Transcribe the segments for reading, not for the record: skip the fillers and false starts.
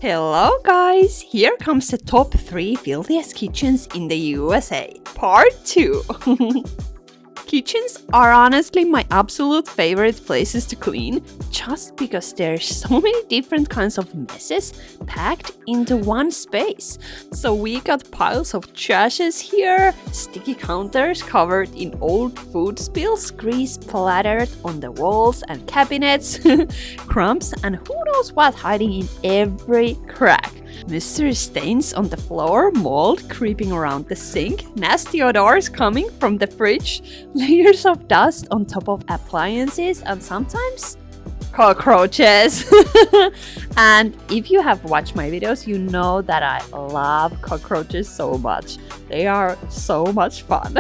Hello guys! Here comes the top 3 filthiest kitchens in the USA, part 2. Kitchens are honestly my absolute favorite places to clean, just because there's so many different kinds of messes packed into one space. So we got piles of trashes here, sticky counters covered in old food spills, grease splattered on the walls and cabinets, crumbs and who knows what hiding in every crack. Mystery stains on the floor, mold creeping around the sink, nasty odors coming from the fridge, layers of dust on top of appliances, and sometimes cockroaches. And if you have watched my videos, you know that I love cockroaches so much. They are so much fun.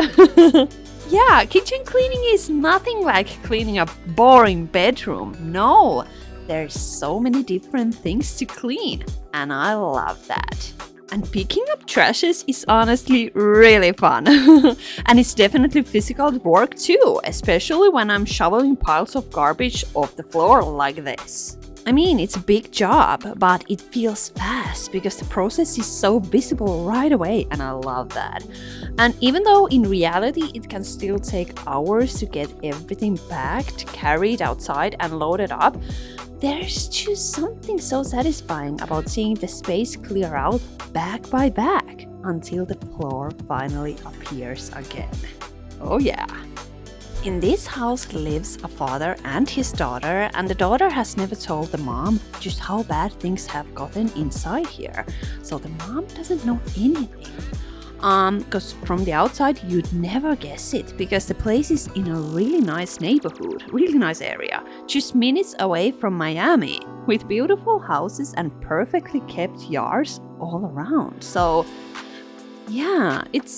Yeah, kitchen cleaning is nothing like cleaning a boring bedroom. No. There's so many different things to clean, and I love that. And picking up trashes is honestly really fun. And it's definitely physical work too, especially when I'm shoveling piles of garbage off the floor like this. I mean, it's a big job, but it feels fast because the process is so visible right away, and I love that. And even though in reality it can still take hours to get everything packed, carried outside and loaded up, there's just something so satisfying about seeing the space clear out bag by bag until the floor finally appears again. Oh yeah. In this house lives a father and his daughter, and the daughter has never told the mom just how bad things have gotten inside here. So the mom doesn't know anything. Because from the outside you'd never guess it, because the place is in a really nice neighborhood, really nice area, just minutes away from Miami, with beautiful houses and perfectly kept yards all around. So yeah, it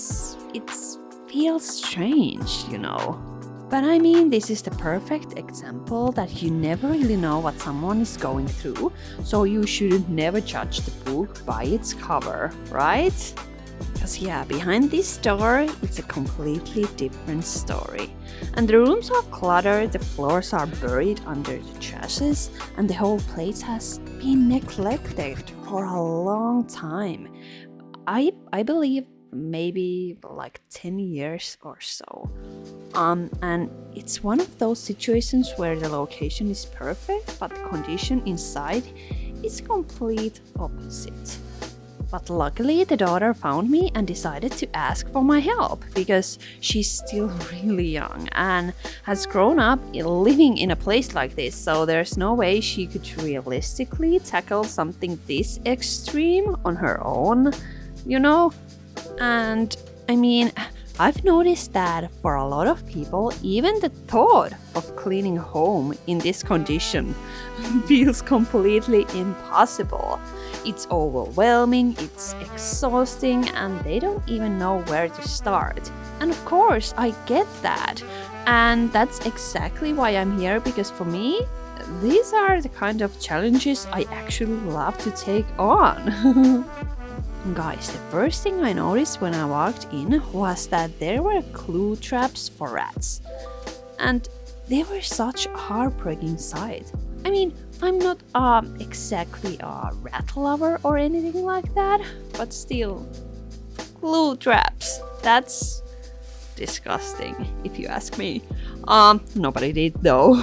feels strange, you know. But I mean, this is the perfect example that you never really know what someone is going through, so you shouldn't never judge the book by its cover, right? Because yeah, behind this door, it's a completely different story. And the rooms are cluttered, the floors are buried under the trashes, and the whole place has been neglected for a long time. I believe maybe like 10 years or so. And it's one of those situations where the location is perfect, but the condition inside is complete opposite. But luckily the daughter found me and decided to ask for my help, because she's still really young and has grown up living in a place like this, so there's no way she could realistically tackle something this extreme on her own, you know? And I mean, I've noticed that for a lot of people, even the thought of cleaning home in this condition feels completely impossible. It's overwhelming, it's exhausting, and they don't even know where to start. And of course, I get that. And that's exactly why I'm here, because for me, these are the kind of challenges I actually love to take on. Guys, the first thing I noticed when I walked in was that there were glue traps for rats. And they were such a heartbreaking sight. I mean, I'm not exactly a rat lover or anything like that, but still, glue traps. That's disgusting, if you ask me. Nobody did though.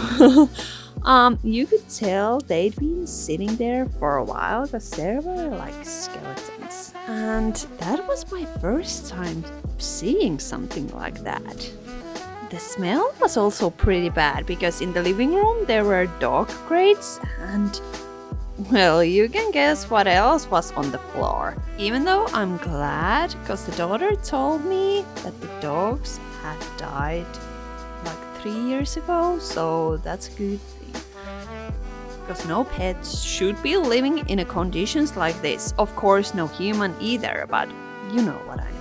You could tell they'd been sitting there for a while because there were like skeletons. And that was my first time seeing something like that. The smell was also pretty bad because in the living room there were dog crates and, well, you can guess what else was on the floor. Even though I'm glad, because the daughter told me that the dogs had died like 3 years ago, so that's a good thing. Because no pets should be living in a conditions like this. Of course, no human either, but you know what I mean.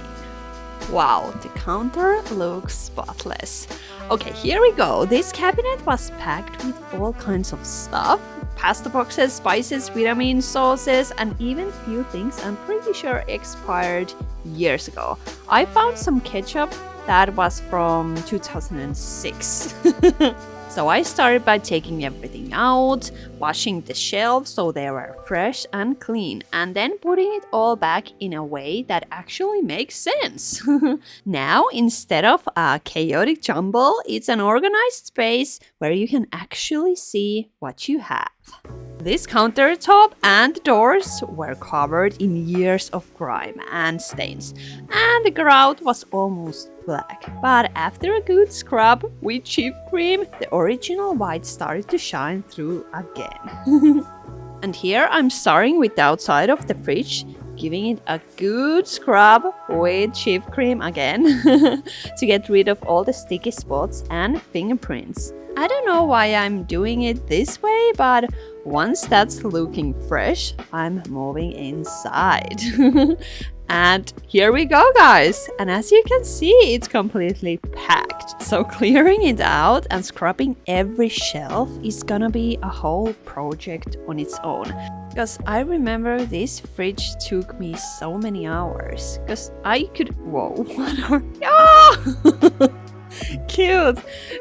Wow, the counter looks spotless. Okay, here we go. This cabinet was packed with all kinds of stuff. Pasta boxes, spices, vitamins, sauces, and even few things I'm pretty sure expired years ago. I found some ketchup that was from 2006. So I started by taking everything out, washing the shelves so they were fresh and clean, and then putting it all back in a way that actually makes sense. Now, instead of a chaotic jumble, it's an organized space where you can actually see what you have. This countertop and doors were covered in years of grime and stains, and the grout was almost black. But after a good scrub with cheap cream, the original white started to shine through again. And here I'm starting with the outside of the fridge, giving it a good scrub with cheap cream again to get rid of all the sticky spots and fingerprints. I don't know why I'm doing it this way, but once that's looking fresh, I'm moving inside. And here we go, guys! And as you can see, it's completely packed. So clearing it out and scrubbing every shelf is gonna be a whole project on its own. Because I remember this fridge took me so many hours. Because I could... Whoa, what are... Oh! Cute!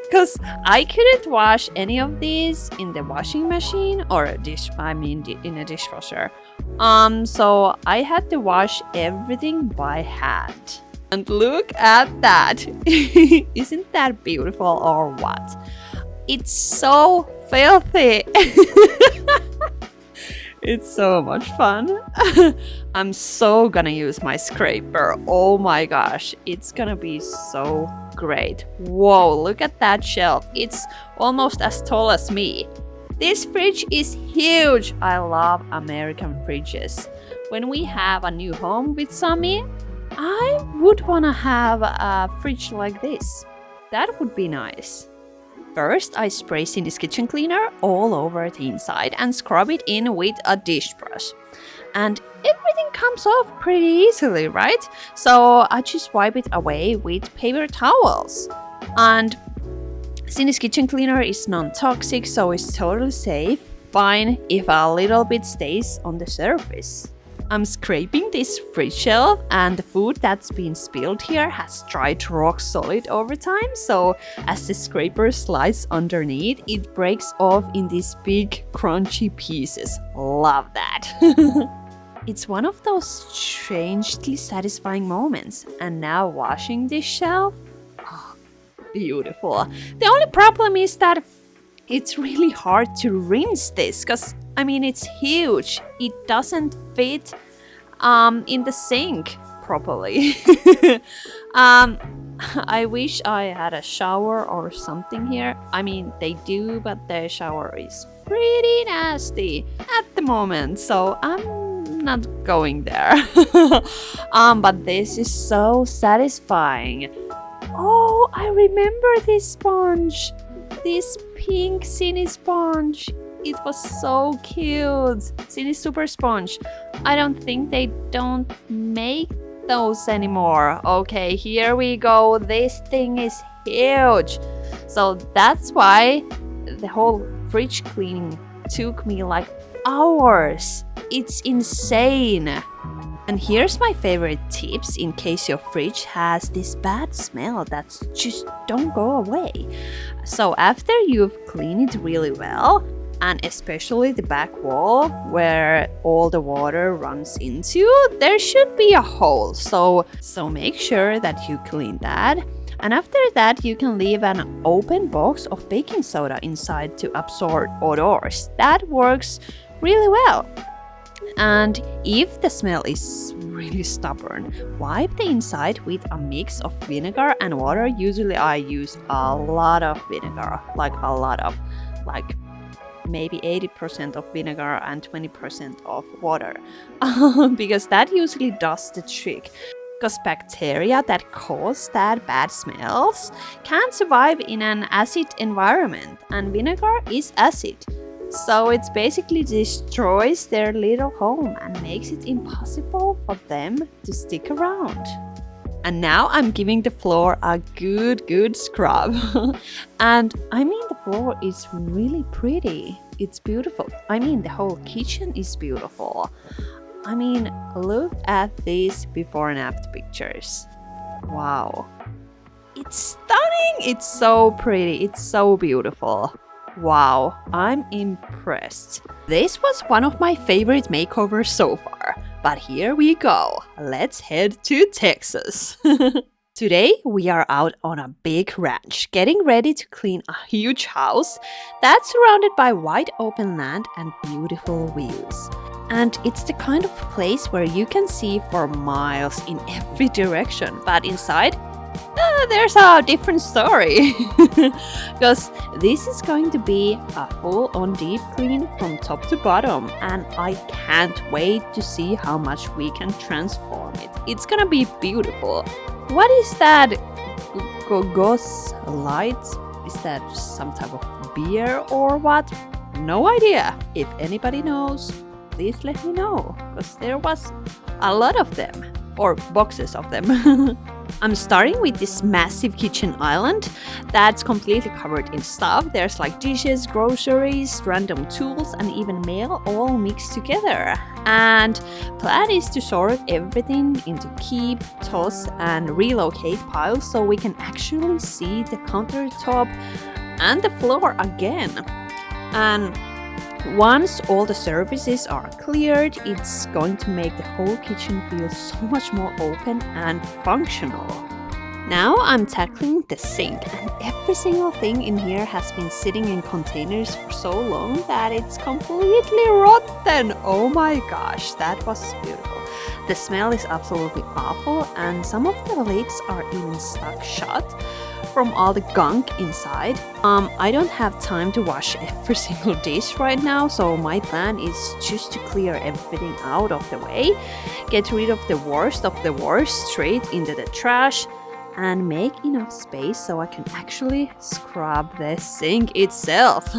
Because I couldn't wash any of these in the washing machine or in a dishwasher. So I had to wash everything by hand. And look at that! Isn't that beautiful or what? It's so filthy! It's so much fun. I'm so gonna use my scraper. Oh my gosh, it's gonna be so great. Whoa, look at that shelf. It's almost as tall as me. This fridge is huge. I love American fridges. When we have a new home with Sami, I would wanna have a fridge like this. That would be nice. First, I spray Cindy's kitchen cleaner all over the inside and scrub it in with a dish brush. And everything comes off pretty easily, right? So I just wipe it away with paper towels. And Cindy's kitchen cleaner is non-toxic, so it's totally safe. Fine if a little bit stays on the surface. I'm scraping this fridge shelf, and the food that's been spilled here has dried rock solid over time, so as the scraper slides underneath, it breaks off in these big crunchy pieces. Love that! It's one of those strangely satisfying moments, and now washing this shelf, oh, beautiful. The only problem is that it's really hard to rinse this, because I mean, it's huge. It doesn't fit in the sink properly. I wish I had a shower or something here. I mean, they do, but the shower is pretty nasty at the moment, so I'm not going there. But this is so satisfying. Oh, I remember this sponge. This pink Cine sponge. It was so cute. Cine Super Sponge. I don't think they don't make those anymore. Okay, here we go. This thing is huge. So that's why the whole fridge cleaning took me like hours. It's insane. And here's my favorite tips in case your fridge has this bad smell that just don't go away. So after you've cleaned it really well, and especially the back wall where all the water runs into, there should be a hole. So make sure that you clean that. And after that, you can leave an open box of baking soda inside to absorb odors. That works really well. And if the smell is really stubborn, wipe the inside with a mix of vinegar and water. Usually I use a lot of vinegar, like maybe 80% of vinegar and 20% of water, because that usually does the trick. Because bacteria that cause that bad smells can't survive in an acid environment, and vinegar is acid. So it basically destroys their little home and makes it impossible for them to stick around. And now I'm giving the floor a good scrub. And I mean, the floor is really pretty. It's beautiful. I mean, the whole kitchen is beautiful. I mean, look at these before and after pictures. Wow. It's stunning! It's so pretty. It's so beautiful. Wow, I'm impressed. This was one of my favorite makeovers so far. But here we go. Let's head to Texas. Today we are out on a big ranch, getting ready to clean a huge house that's surrounded by wide open land and beautiful views. And it's the kind of place where you can see for miles in every direction. But inside, there's a different story. Because this is going to be a full-on deep clean from top to bottom. And I can't wait to see how much we can transform it. It's gonna be beautiful. What is that Gogos light? Is that some type of beer or what? No idea. If anybody knows, please let me know, because there was a lot of them, or boxes of them. I'm starting with this massive kitchen island that's completely covered in stuff. There's like dishes, groceries, random tools, and even mail all mixed together. And plan is to sort everything into keep, toss, and relocate piles so we can actually see the countertop and the floor again. And once all the surfaces are cleared, it's going to make the whole kitchen feel so much more open and functional. Now I'm tackling the sink, and every single thing in here has been sitting in containers for so long that it's completely rotten. Oh my gosh, that was beautiful. The smell is absolutely awful, and some of the lids are even stuck shut from all the gunk inside. I don't have time to wash every single dish right now, so my plan is just to clear everything out of the way, get rid of the worst straight into the trash, and make enough space so I can actually scrub the sink itself.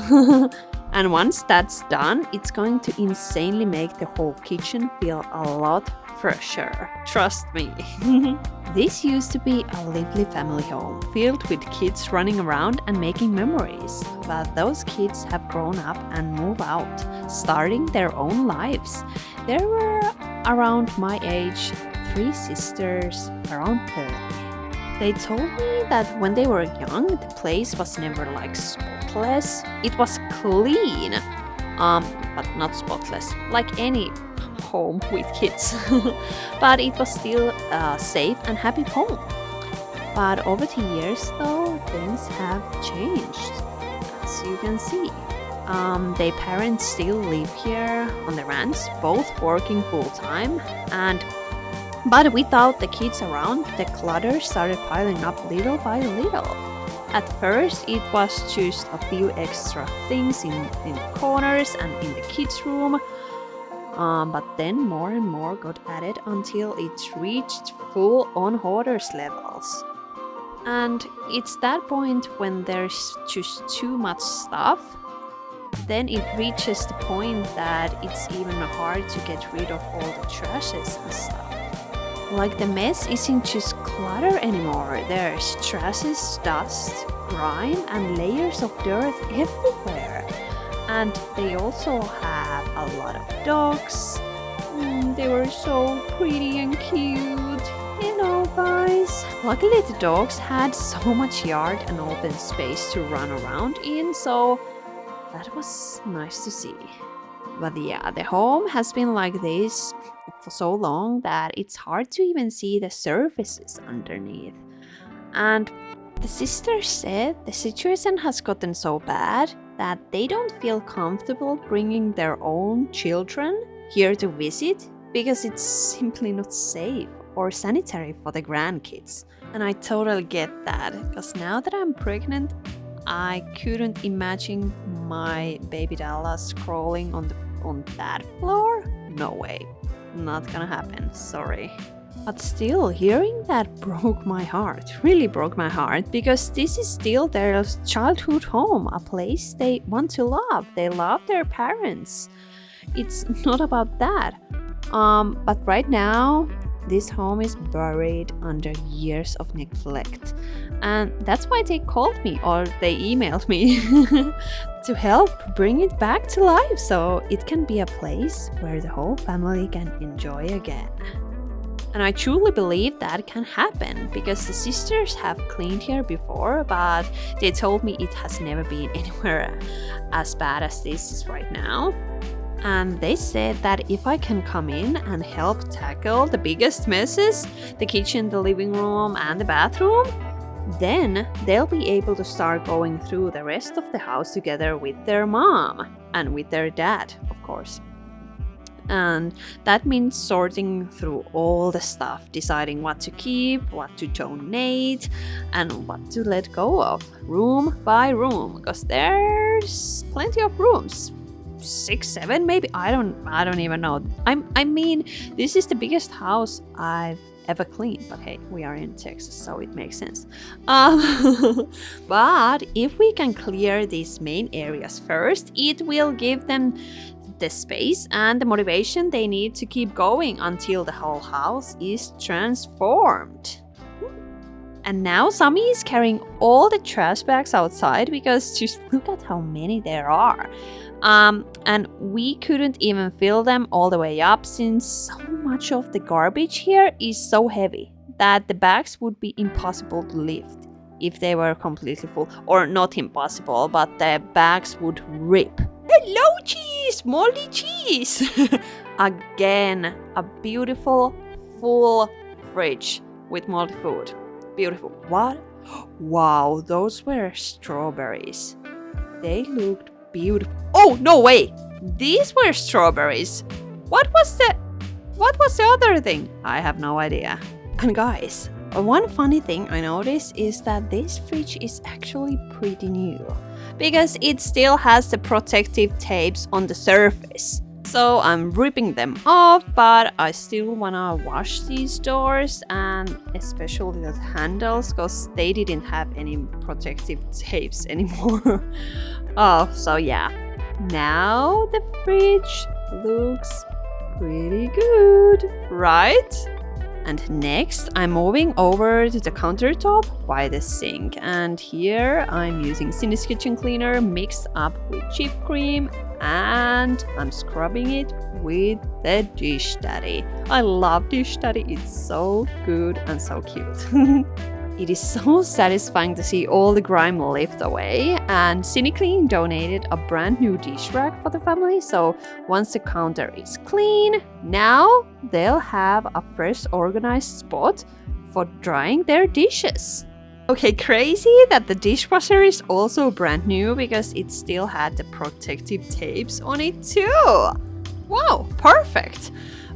And once that's done, it's going to insanely make the whole kitchen feel a lot fresher. Trust me. This used to be a lively family home, filled with kids running around and making memories. But those kids have grown up and moved out, starting their own lives. There were around my age, 3 sisters, around 30. They told me that when they were young, the place was never like spotless. It was clean, but not spotless, like any home with kids. But it was still a safe and happy home. But over the years, though, things have changed, as you can see. Their parents still live here on the ranch, both working full-time, but without the kids around, the clutter started piling up little by little. At first, it was just a few extra things in the corners and in the kids' room, but then more and more got added until it reached full-on hoarders levels. And it's that point when there's just too much stuff, then it reaches the point that it's even hard to get rid of all the trashes and stuff. Like the mess isn't just clutter anymore. There's trashes, dust, grime, and layers of dirt everywhere. And they also have a lot of dogs. They were so pretty and cute. You know, guys. Luckily, the dogs had so much yard and open space to run around in, so that was nice to see. But yeah, the home has been like this for so long that it's hard to even see the surfaces underneath. And the sisters said the situation has gotten so bad that they don't feel comfortable bringing their own children here to visit because it's simply not safe or sanitary for the grandkids. And I totally get that, because now that I'm pregnant, I couldn't imagine my baby Dallas crawling on that floor. No way. Not gonna happen. Sorry. But still, hearing that broke my heart. Really broke my heart, because this is still their childhood home, a place they want to love. They love their parents. It's not about that. But right now, this home is buried under years of neglect. And that's why they called me, or they emailed me, to help bring it back to life so it can be a place where the whole family can enjoy again. And I truly believe that can happen because the sisters have cleaned here before, but they told me it has never been anywhere as bad as this is right now. And they said that if I can come in and help tackle the biggest messes, the kitchen, the living room, and the bathroom, then they'll be able to start going through the rest of the house together with their mom and with their dad, of course. And that means sorting through all the stuff, deciding what to keep, what to donate, and what to let go of, room by room, because there's plenty of rooms. 6, 7 maybe, I don't even know. I mean, this is the biggest house I've ever cleaned, but hey, we are in Texas, so it makes sense. But if we can clear these main areas first, it will give them the space and the motivation they need to keep going until the whole house is transformed. And now Sami is carrying all the trash bags outside because just look at how many there are. And we couldn't even fill them all the way up since so much of the garbage here is so heavy that the bags would be impossible to lift if they were completely full. Or not impossible, but the bags would rip. Hello, cheese! Moldy cheese! Again, a beautiful, full fridge with moldy food. Beautiful. What? Wow, those were strawberries. They looked beautiful. Oh, no way! These were strawberries. What was the other thing? I have no idea. And guys, one funny thing I noticed is that this fridge is actually pretty new because it still has the protective tapes on the surface. So I'm ripping them off, but I still wanna wash these doors and especially the handles because they didn't have any protective tapes anymore. Oh, so yeah. Now the fridge looks pretty good, right? And next, I'm moving over to the countertop by the sink. And here I'm using Cindy's kitchen cleaner mixed up with chip cream and I'm scrubbing it with the Dish Daddy. I love Dish Daddy, it's so good and so cute. It is so satisfying to see all the grime lift away, and CineClean donated a brand new dish rack for the family, so once the counter is clean, now they'll have a fresh organized spot for drying their dishes. Okay, crazy that the dishwasher is also brand new because it still had the protective tapes on it too. Wow, perfect!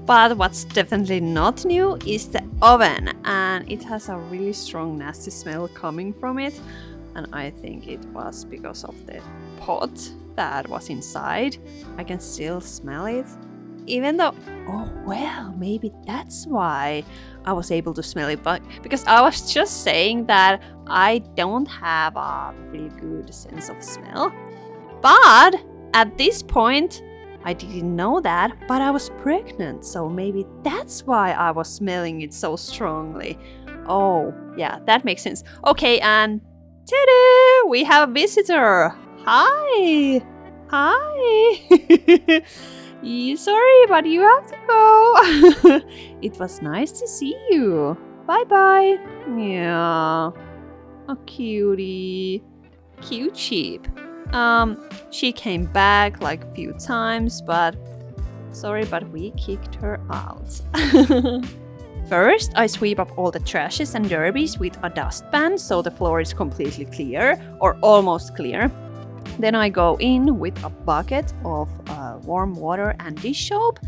But what's definitely not new is the oven, and it has a really strong nasty smell coming from it, and I think it was because of the pot that was inside. I can still smell it, even though, oh well, maybe that's why I was able to smell it, but because I was just saying that I don't have a really good sense of smell. But at this point, I didn't know that, but I was pregnant, so maybe that's why I was smelling it so strongly. Oh, yeah, that makes sense. Okay, and ta-da! We have a visitor. Hi! Hi! Sorry, but you have to go. It was nice to see you. Bye-bye. Yeah. A cutie. Cute sheep. She came back like a few times, but sorry, but we kicked her out. First, I sweep up all the trashes and derbies with a dustpan so the floor is completely clear, or almost clear. Then I go in with a bucket of warm water and dish soap,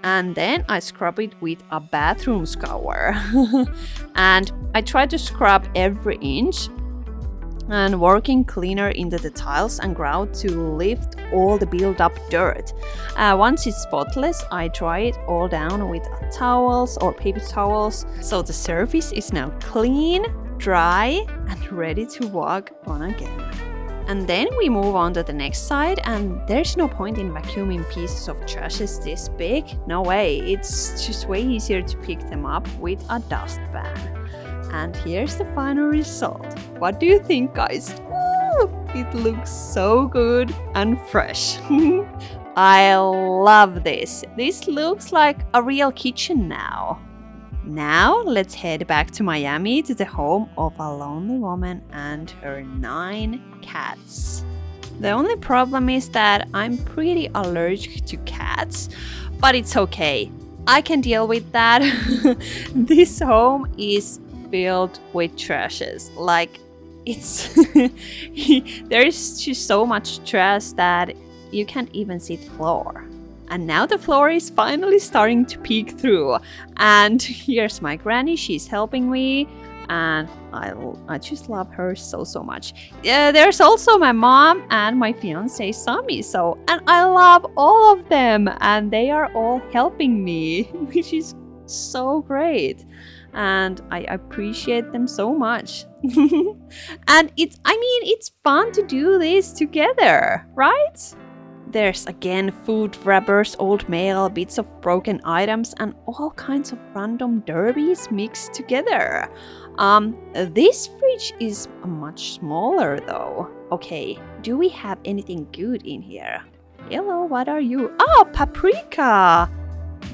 and then I scrub it with a bathroom scour. And I try to scrub every inch and working cleaner into the tiles and grout to lift all the built-up dirt. Once it's spotless, I dry it all down with towels or paper towels, so the surface is now clean, dry, and ready to walk on again. And then we move on to the next side, and there's no point in vacuuming pieces of trashes this big. No way, it's just way easier to pick them up with a dustpan. And here's the final result. What do you think, guys? Ooh, it looks so good and fresh. I love this. This looks like a real kitchen now. Now let's head back to Miami to the home of a lonely woman and her 9 cats. The only problem is that I'm pretty allergic to cats, but it's okay. I can deal with that. This home is filled with trashes. Like, it's there's just so much trash that you can't even see the floor. And now the floor is finally starting to peek through. And here's my granny, she's helping me. And I just love her so much. There's also my mom and my fiance Sami. And I love all of them. And they are all helping me, which is so great. And I appreciate them so much. And it's fun to do this together, right? There's again food wrappers, old mail, bits of broken items, and all kinds of random derbies mixed together. This fridge is much smaller though. Okay, do we have anything good in here? Hello, what are you? Oh, paprika!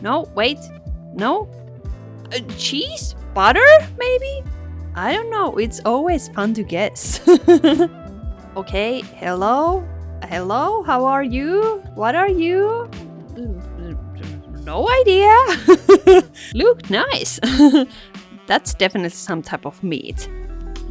No, wait, no? Cheese? Butter, maybe? I don't know, it's always fun to guess. Okay, hello? Hello, how are you? What are you? No idea. Look nice. That's definitely some type of meat.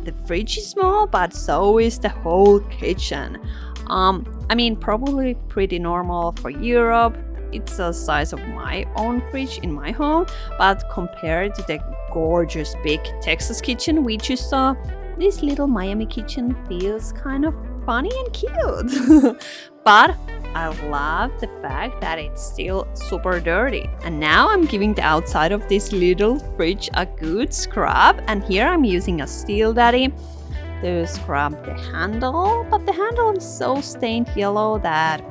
The fridge is small, but so is the whole kitchen. Probably pretty normal for Europe. It's the size of my own fridge in my home, but compared to the gorgeous big Texas kitchen we just saw, this little Miami kitchen feels kind of funny and cute. But I love the fact that it's still super dirty. And now I'm giving the outside of this little fridge a good scrub, and here I'm using a Steel Daddy to scrub the handle, but the handle is so stained yellow that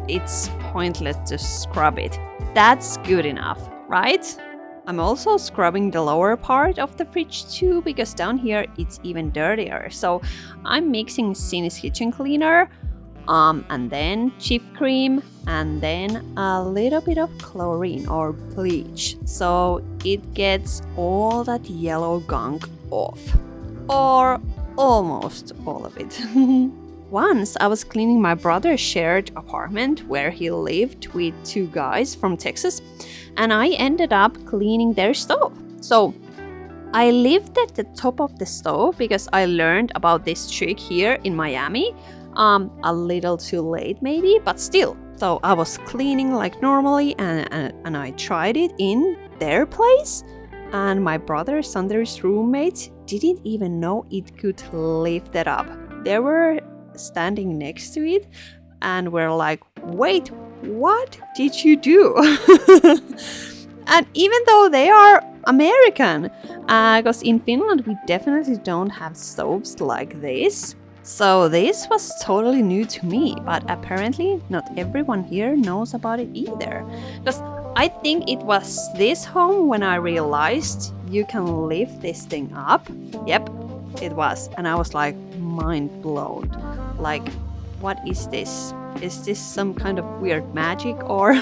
it's pointless to scrub it. That's good enough, right? I'm also scrubbing the lower part of the fridge too, because down here it's even dirtier. So I'm mixing Cindy's kitchen cleaner, and then Chief cream, and then a little bit of chlorine or bleach, so it gets all that yellow gunk off, or almost all of it. Once I was cleaning my brother's shared apartment where he lived with 2 guys from Texas, and I ended up cleaning their stove. So I lived at the top of the stove because I learned about this trick here in Miami. A little too late maybe, but still. So I was cleaning like normally, and I tried it in their place, and my brother Sander's roommates didn't even know it could lift it up. They were standing next to it and were like, wait, what did you do? And even though they are American, because in Finland we definitely don't have stoves like this, so this was totally new to me. But apparently not everyone here knows about it either, because I think it was this home when I realized you can lift this thing up. Yep, it was. And I was like mind blown. Like, what is this? Is this some kind of weird magic or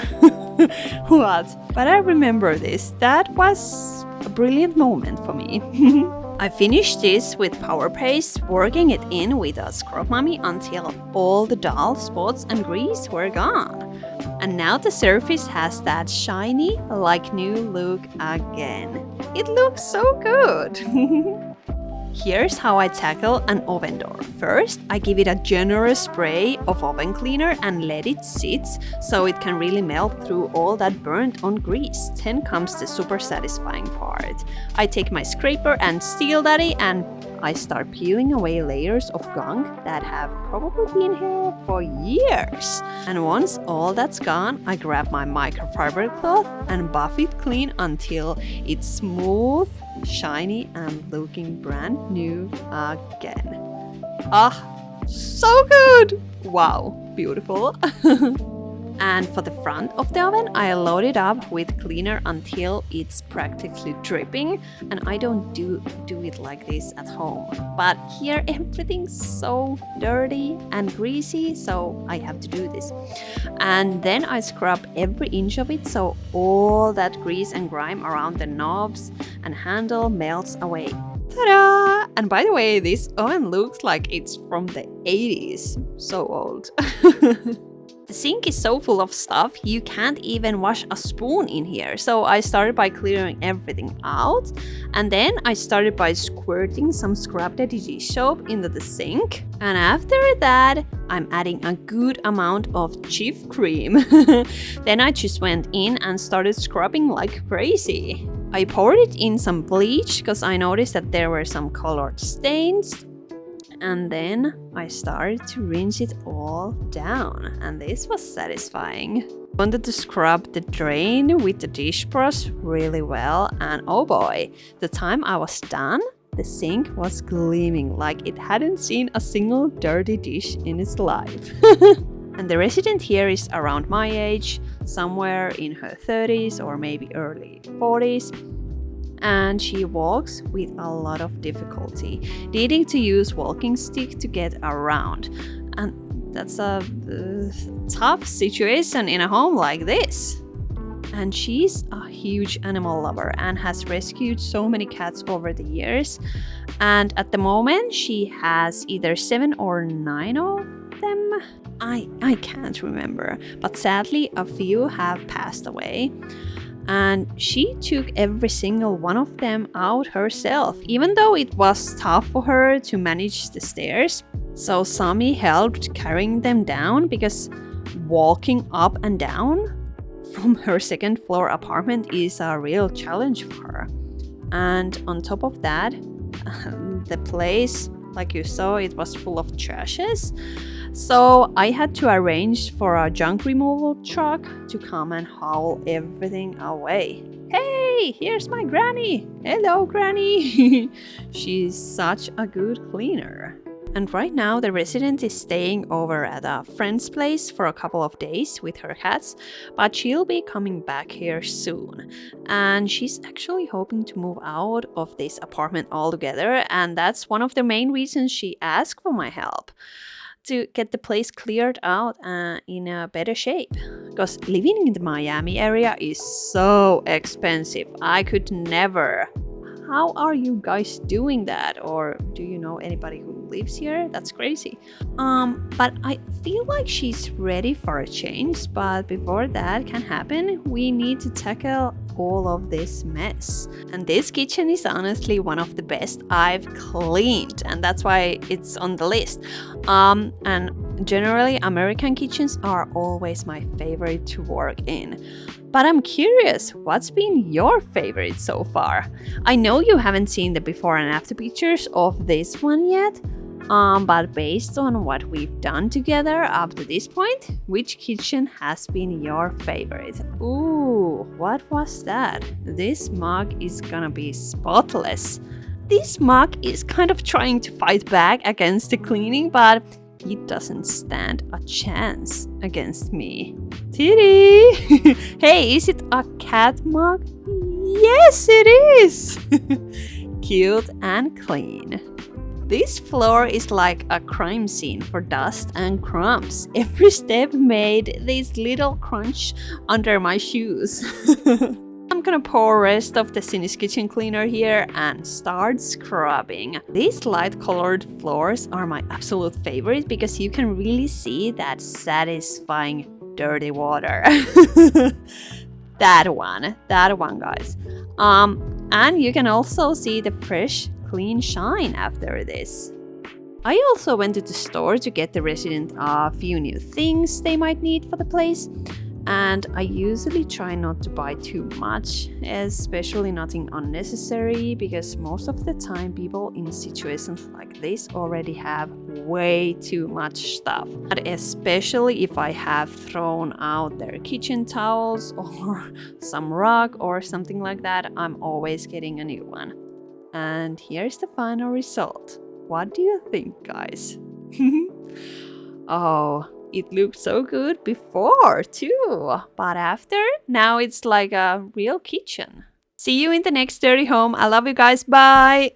what? But I remember this. That was a brilliant moment for me. I finished this with power paste, working it in with a scrub mummy until all the dull spots and grease were gone. And now the surface has that shiny, like new look again. It looks so good. Here's how I tackle an oven door. First, I give it a generous spray of oven cleaner and let it sit so it can really melt through all that burnt on grease. Then comes the super satisfying part. I take my scraper and Steel Daddy and I start peeling away layers of gunk that have probably been here for years. And once all that's gone, I grab my microfiber cloth and buff it clean until it's smooth, shiny, and looking brand new again. Ah, so good! Wow, beautiful. And for the front of the oven, I load it up with cleaner until it's practically dripping. And I don't do it like this at home. But here everything's so dirty and greasy, so I have to do this. And then I scrub every inch of it so all that grease and grime around the knobs and handle melts away. Ta-da! And by the way, this oven looks like it's from the 80s. So old. The sink is so full of stuff, you can't even wash a spoon in here. So I started by clearing everything out. And then I started by squirting some scrub daddy dish soap into the sink. And after that, I'm adding a good amount of Jif cream. Then I just went in and started scrubbing like crazy. I poured it in some bleach because I noticed that there were some colored stains. And then I started to rinse it all down, and this was satisfying. I wanted to scrub the drain with the dish brush really well, and oh boy, the time I was done, the sink was gleaming like it hadn't seen a single dirty dish in its life. And the resident here is around my age, somewhere in her 30s or maybe early 40s. And she walks with a lot of difficulty, needing to use walking stick to get around. And that's a tough situation in a home like this. And she's a huge animal lover and has rescued so many cats over the years. And at the moment, she has either 7 or 9 of them. I can't remember, but sadly, a few have passed away. And she took every single one of them out herself, even though it was tough for her to manage the stairs. So Sami helped carrying them down because walking up and down from her second floor apartment is a real challenge for her. And on top of that, the place, like you saw, it was full of trashes. So I had to arrange for a junk removal truck to come and haul everything away. Hey, here's my granny. Hello, granny. She's such a good cleaner. And right now the resident is staying over at a friend's place for a couple of days with her cats, but she'll be coming back here soon. And she's actually hoping to move out of this apartment altogether, and that's one of the main reasons she asked for my help. To get the place cleared out in a better shape. Because living in the Miami area is so expensive. I could never. How are you guys doing that? Or do you know anybody who lives here? That's crazy. But I feel like she's ready for a change. But before that can happen, we need to tackle all of this mess. And this kitchen is honestly one of the best I've cleaned, and that's why it's on the list. And generally American kitchens are always my favorite to work in. But I'm curious, what's been your favorite so far? I know you haven't seen the before and after pictures of this one yet, but based on what we've done together up to this point, which kitchen has been your favorite? Ooh, what was that? This mug is gonna be spotless. This mug is kind of trying to fight back against the cleaning, but it doesn't stand a chance against me. Titty! Hey, is it a cat mug? Yes, it is! Cute and clean. This floor is like a crime scene for dust and crumbs. Every step made this little crunch under my shoes. I'm gonna pour rest of the Sinis kitchen cleaner here and start scrubbing. These light colored floors are my absolute favorite because you can really see that satisfying dirty water. That one guys. And you can also see the fresh clean shine after this. I also went to the store to get the resident a few new things they might need for the place. And I usually try not to buy too much, especially nothing unnecessary, because most of the time people in situations like this already have way too much stuff. But especially if I have thrown out their kitchen towels or some rug or something like that, I'm always getting a new one. And here's the final result. What do you think, guys? Oh, It looked so good before too, but after, now it's like a real kitchen. See you in the next dirty home. I love you guys. Bye!